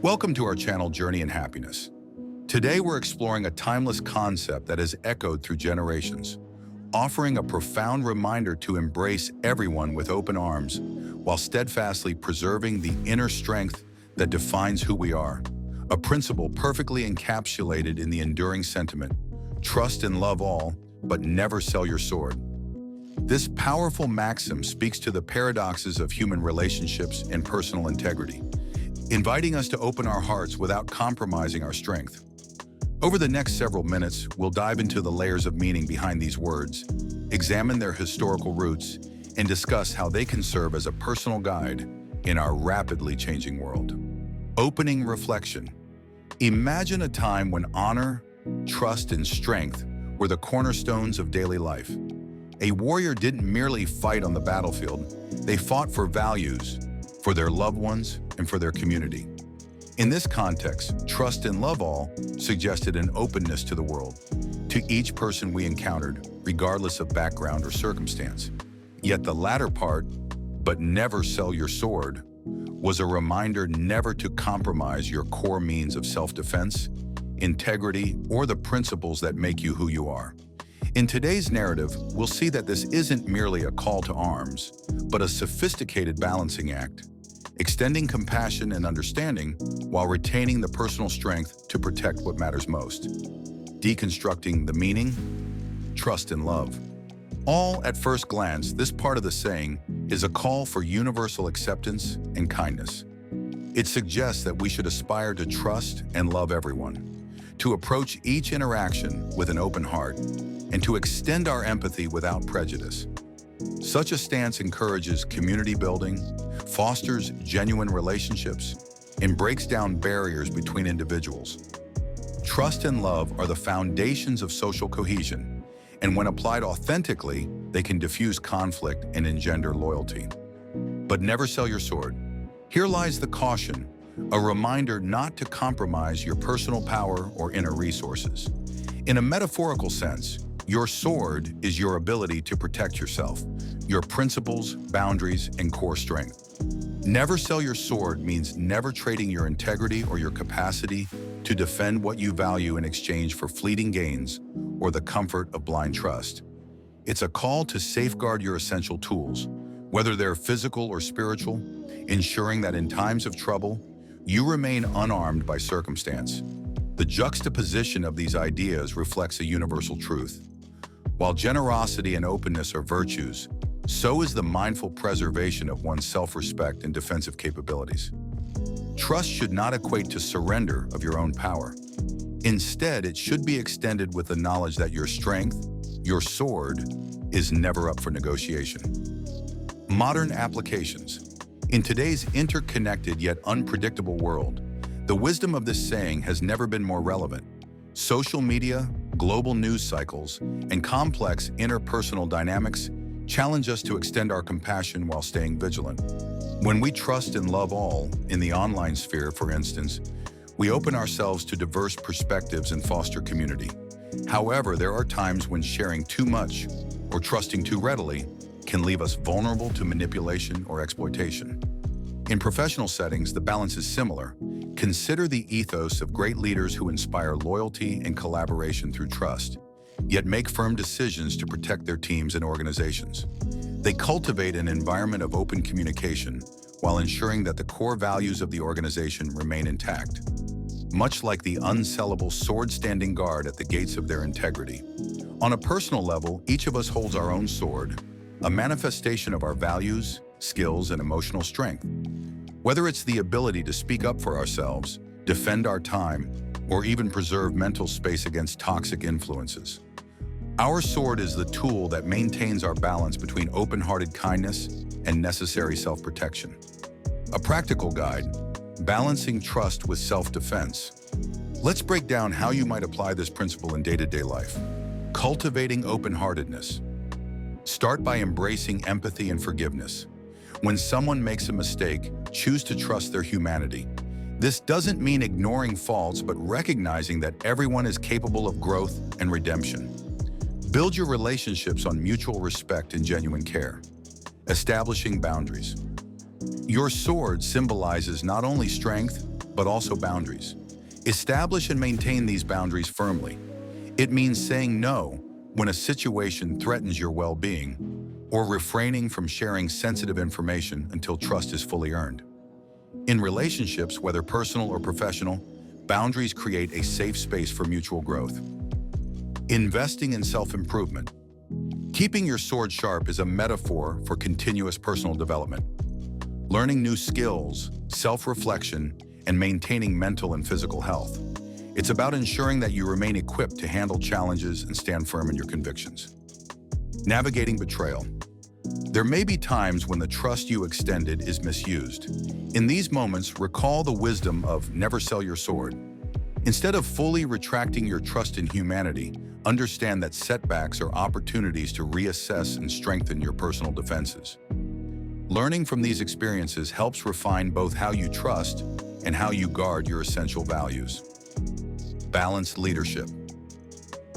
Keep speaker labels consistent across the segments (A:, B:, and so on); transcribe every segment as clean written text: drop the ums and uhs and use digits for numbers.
A: Welcome to our channel Journey in Happiness. Today we're exploring a timeless concept that has echoed through generations, offering a profound reminder to embrace everyone with open arms while steadfastly preserving the inner strength that defines who we are. A principle perfectly encapsulated in the enduring sentiment, trust and love all, but never sell your sword. This powerful maxim speaks to the paradoxes of human relationships and personal integrity, inviting us to open our hearts without compromising our strength. Over the next several minutes, we'll dive into the layers of meaning behind these words, examine their historical roots, and discuss how they can serve as a personal guide in our rapidly changing world. Opening reflection. Imagine a time when honor, trust, and strength were the cornerstones of daily life. A warrior didn't merely fight on the battlefield, they fought for values, for their loved ones, and for their community. In this context, trust and love all suggested an openness to the world, to each person we encountered, regardless of background or circumstance. Yet the latter part, but never sell your sword, was a reminder never to compromise your core means of self-defense, integrity, or the principles that make you who you are. In today's narrative, we'll see that this isn't merely a call to arms, but a sophisticated balancing act, extending compassion and understanding while retaining the personal strength to protect what matters most. Deconstructing the meaning, trust and love. All at first glance, this part of the saying is a call for universal acceptance and kindness. It suggests that we should aspire to trust and love everyone, to approach each interaction with an open heart, and to extend our empathy without prejudice. Such a stance encourages community building, fosters genuine relationships, and breaks down barriers between individuals. Trust and love are the foundations of social cohesion, and when applied authentically, they can diffuse conflict and engender loyalty. But never sell your sword. Here lies the caution, a reminder not to compromise your personal power or inner resources. In a metaphorical sense, your sword is your ability to protect yourself, your principles, boundaries, and core strength. Never sell your sword means never trading your integrity or your capacity to defend what you value in exchange for fleeting gains or the comfort of blind trust. It's a call to safeguard your essential tools, whether they're physical or spiritual, ensuring that in times of trouble, you remain unarmed by circumstance. The juxtaposition of these ideas reflects a universal truth. While generosity and openness are virtues, so is the mindful preservation of one's self-respect and defensive capabilities. Trust should not equate to surrender of your own power. Instead, it should be extended with the knowledge that your strength, your sword, is never up for negotiation. Modern applications. In today's interconnected yet unpredictable world, the wisdom of this saying has never been more relevant. Social media, global news cycles, and complex interpersonal dynamics challenge us to extend our compassion while staying vigilant. When we trust and love all, in the online sphere, for instance, we open ourselves to diverse perspectives and foster community. However, there are times when sharing too much or trusting too readily can leave us vulnerable to manipulation or exploitation. In professional settings, the balance is similar. Consider the ethos of great leaders who inspire loyalty and collaboration through trust, yet make firm decisions to protect their teams and organizations. They cultivate an environment of open communication while ensuring that the core values of the organization remain intact, much like the unsellable sword standing guard at the gates of their integrity. On a personal level, each of us holds our own sword, a manifestation of our values, skills, and emotional strength. Whether it's the ability to speak up for ourselves, defend our time, or even preserve mental space against toxic influences. Our sword is the tool that maintains our balance between open-hearted kindness and necessary self-protection. A practical guide, balancing trust with self-defense. Let's break down how you might apply this principle in day-to-day life. Cultivating open-heartedness. Start by embracing empathy and forgiveness. When someone makes a mistake, choose to trust their humanity. This doesn't mean ignoring faults, but recognizing that everyone is capable of growth and redemption. Build your relationships on mutual respect and genuine care. Establishing boundaries. Your sword symbolizes not only strength, but also boundaries. Establish and maintain these boundaries firmly. It means saying no when a situation threatens your well-being, or refraining from sharing sensitive information until trust is fully earned. In relationships, whether personal or professional, boundaries create a safe space for mutual growth. Investing in self-improvement. Keeping your sword sharp is a metaphor for continuous personal development. Learning new skills, self-reflection, and maintaining mental and physical health. It's about ensuring that you remain equipped to handle challenges and stand firm in your convictions. Navigating betrayal. There may be times when the trust you extended is misused. In these moments, recall the wisdom of never sell your sword. Instead of fully retracting your trust in humanity, understand that setbacks are opportunities to reassess and strengthen your personal defenses. Learning from these experiences helps refine both how you trust and how you guard your essential values. Balanced leadership.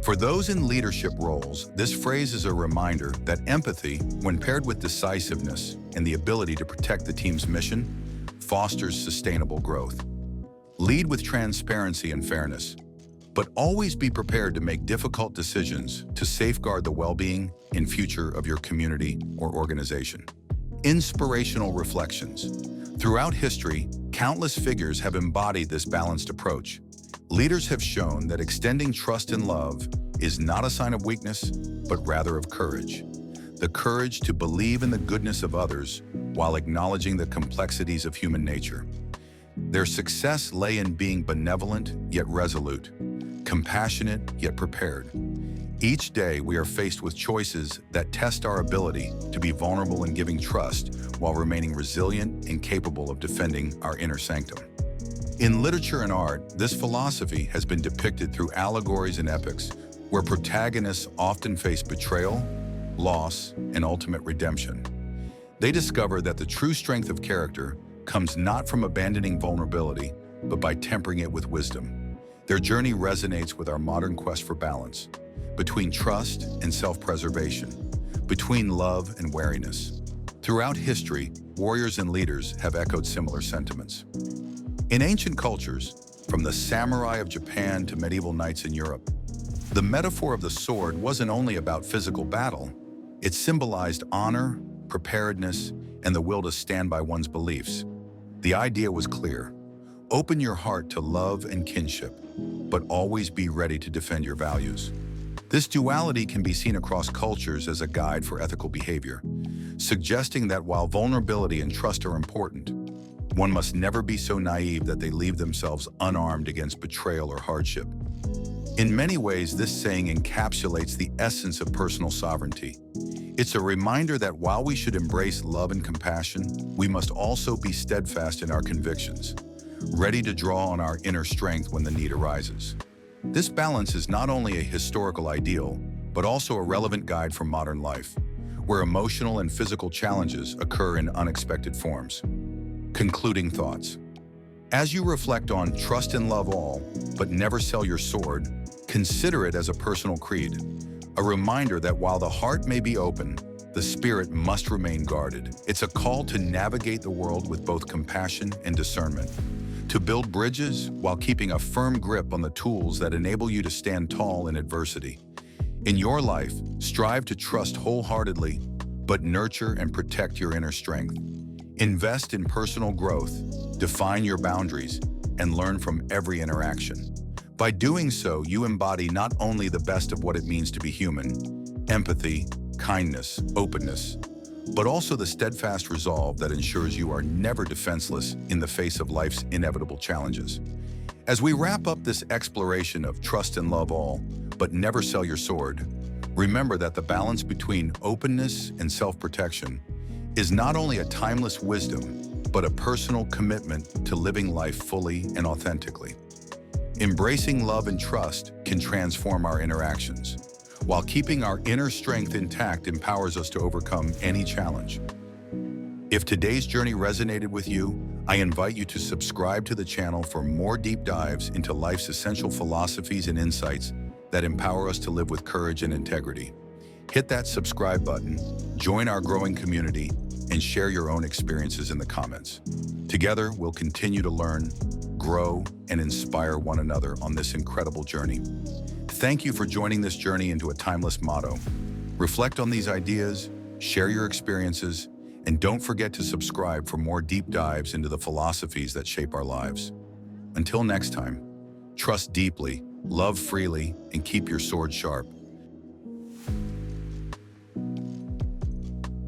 A: For those in leadership roles, this phrase is a reminder that empathy, when paired with decisiveness and the ability to protect the team's mission, fosters sustainable growth. Lead with transparency and fairness, but always be prepared to make difficult decisions to safeguard the well-being and future of your community or organization. Inspirational reflections. Throughout history, countless figures have embodied this balanced approach. Leaders have shown that extending trust and love is not a sign of weakness, but rather of courage. The courage to believe in the goodness of others while acknowledging the complexities of human nature. Their success lay in being benevolent yet resolute, compassionate yet prepared. Each day we are faced with choices that test our ability to be vulnerable in giving trust while remaining resilient and capable of defending our inner sanctum. In literature and art, this philosophy has been depicted through allegories and epics, where protagonists often face betrayal, loss, and ultimate redemption. They discover that the true strength of character comes not from abandoning vulnerability, but by tempering it with wisdom. Their journey resonates with our modern quest for balance, between trust and self-preservation, between love and wariness. Throughout history, warriors and leaders have echoed similar sentiments. In ancient cultures, from the samurai of Japan to medieval knights in Europe, the metaphor of the sword wasn't only about physical battle. It symbolized honor, preparedness, and the will to stand by one's beliefs. The idea was clear. Open your heart to love and kinship, but always be ready to defend your values. This duality can be seen across cultures as a guide for ethical behavior, suggesting that while vulnerability and trust are important, one must never be so naive that they leave themselves unarmed against betrayal or hardship. In many ways, this saying encapsulates the essence of personal sovereignty. It's a reminder that while we should embrace love and compassion, we must also be steadfast in our convictions, ready to draw on our inner strength when the need arises. This balance is not only a historical ideal, but also a relevant guide for modern life, where emotional and physical challenges occur in unexpected forms. Concluding thoughts. As you reflect on trust and love all, but never sell your sword, consider it as a personal creed, a reminder that while the heart may be open, the spirit must remain guarded. It's a call to navigate the world with both compassion and discernment, to build bridges while keeping a firm grip on the tools that enable you to stand tall in adversity. In your life, strive to trust wholeheartedly, but nurture and protect your inner strength. Invest in personal growth, define your boundaries, and learn from every interaction. By doing so, you embody not only the best of what it means to be human, empathy, kindness, openness, but also the steadfast resolve that ensures you are never defenseless in the face of life's inevitable challenges. As we wrap up this exploration of trust and love all, but never sell your sword, remember that the balance between openness and self-protection is not only a timeless wisdom, but a personal commitment to living life fully and authentically. Embracing love and trust can transform our interactions, while keeping our inner strength intact empowers us to overcome any challenge. If today's journey resonated with you, I invite you to subscribe to the channel for more deep dives into life's essential philosophies and insights that empower us to live with courage and integrity. Hit that subscribe button, join our growing community, and share your own experiences in the comments. Together, we'll continue to learn, grow, and inspire one another on this incredible journey. Thank you for joining this journey into a timeless motto. Reflect on these ideas, share your experiences, and don't forget to subscribe for more deep dives into the philosophies that shape our lives. Until next time, trust deeply, love freely, and keep your sword sharp.